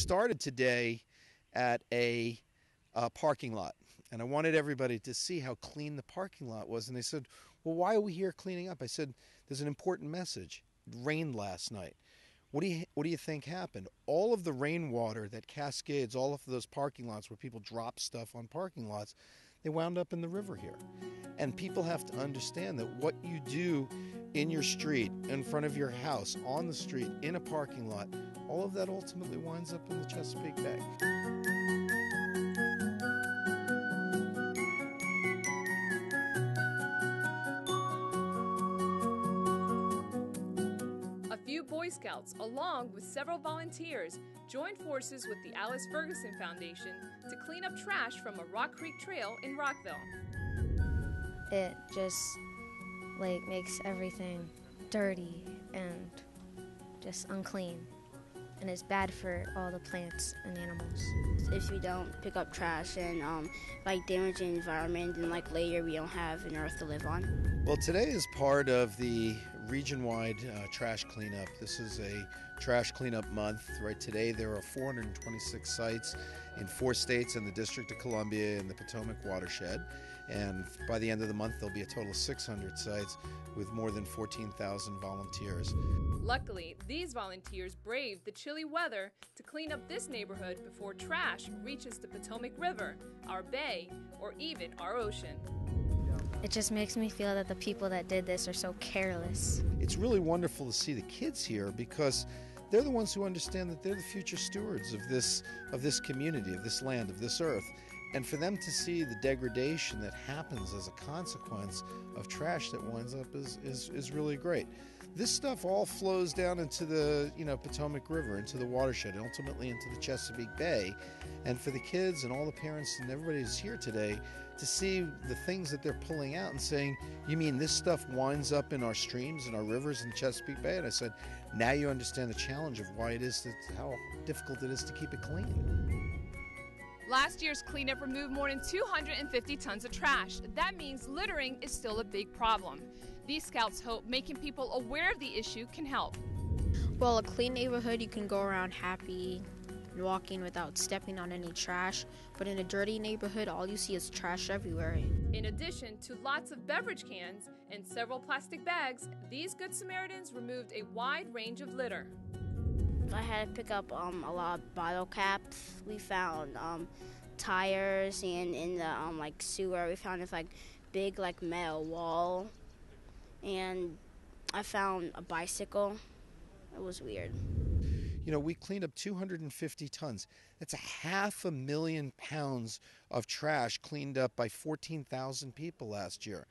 started today at a parking lot, and I wanted everybody to see how clean the parking lot was. And they said, well, why are we here cleaning up? I said, there's an important message. It rained last night. What do you think happened? All of the rainwater that cascades, all of those parking lots where people drop stuff on parking lots, they wound up in the river here. And people have to understand that what you do in your street, in front of your house, on the street, in a parking lot, all of that ultimately winds up in the Chesapeake Bay. A few Boy Scouts, along with several volunteers, joined forces with the Alice Ferguson Foundation to clean up trash from a Rock Creek trail in Rockville. It just makes everything dirty and just unclean, and it's bad for all the plants and animals. If we don't pick up trash and damage the environment, then later we don't have an earth to live on. Well, today is part of the region-wide trash cleanup. This is a trash cleanup month. Right today there are 426 sites in 4 states and the District of Columbia and the Potomac watershed. And by the end of the month there'll be a total of 600 sites with more than 14,000 volunteers. Luckily, these volunteers braved the chilly weather to clean up this neighborhood before trash reaches the Potomac River, our bay, or even our ocean. It just makes me feel that the people that did this are so careless. It's really wonderful to see the kids here because they're the ones who understand that they're the future stewards of this community, of this land, of this earth. And for them to see the degradation that happens as a consequence of trash that winds up is really great. This stuff all flows down into the Potomac River, into the watershed, and ultimately into the Chesapeake Bay. And for the kids and all the parents and everybody who's here today to see the things that they're pulling out and saying, you mean this stuff winds up in our streams and our rivers in the Chesapeake Bay? And I said, now you understand the challenge of why it is how difficult it is to keep it clean. Last year's cleanup removed more than 250 tons of trash. That means littering is still a big problem. These scouts hope making people aware of the issue can help. Well, a clean neighborhood, you can go around happy, walking without stepping on any trash. But in a dirty neighborhood, all you see is trash everywhere. In addition to lots of beverage cans and several plastic bags, these Good Samaritans removed a wide range of litter. I had to pick up a lot of bottle caps. We found tires, and in the sewer we found this big metal wall, and I found a bicycle. It was weird. We cleaned up 250 tons. That's 500,000 pounds of trash cleaned up by 14,000 people last year.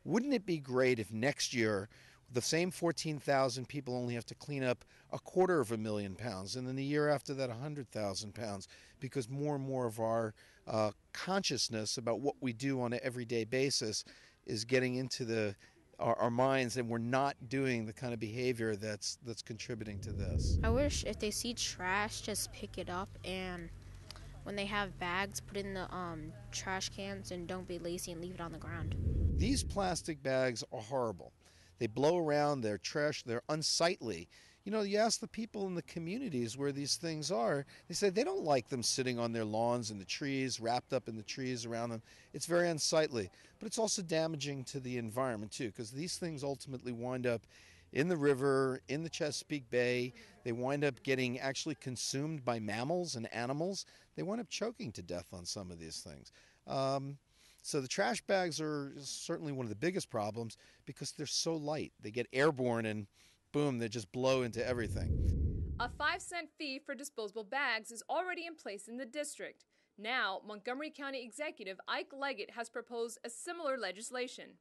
Wouldn't it be great if next year the same 14,000 people only have to clean up 250,000 pounds, and then the year after that 100,000 pounds, because more and more of our consciousness about what we do on an everyday basis is getting into our minds, and we're not doing the kind of behavior that's contributing to this. I wish if they see trash, just pick it up, and when they have bags, put in the trash cans, and don't be lazy and leave it on the ground. These plastic bags are horrible. They blow around, they're trash, they're unsightly. You ask the people in the communities where these things are, they say they don't like them sitting on their lawns in the trees, wrapped up in the trees around them. It's very unsightly, but it's also damaging to the environment too, because these things ultimately wind up in the river, in the Chesapeake Bay. They wind up getting actually consumed by mammals and animals. They wind up choking to death on some of these things. So the trash bags are certainly one of the biggest problems because they're so light. They get airborne and boom, they just blow into everything. A 5-cent fee for disposable bags is already in place in the district. Now, Montgomery County Executive Ike Leggett has proposed a similar legislation.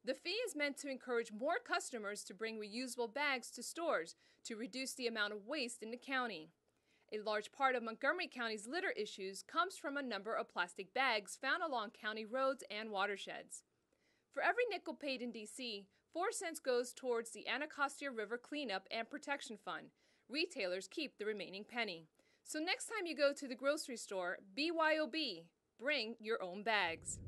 The fee is meant to encourage more customers to bring reusable bags to stores to reduce the amount of waste in the county. A large part of Montgomery County's litter issues comes from a number of plastic bags found along county roads and watersheds. For every nickel paid in D.C., 4 cents goes towards the Anacostia River Cleanup and Protection Fund. Retailers keep the remaining penny. So next time you go to the grocery store, BYOB, bring your own bags.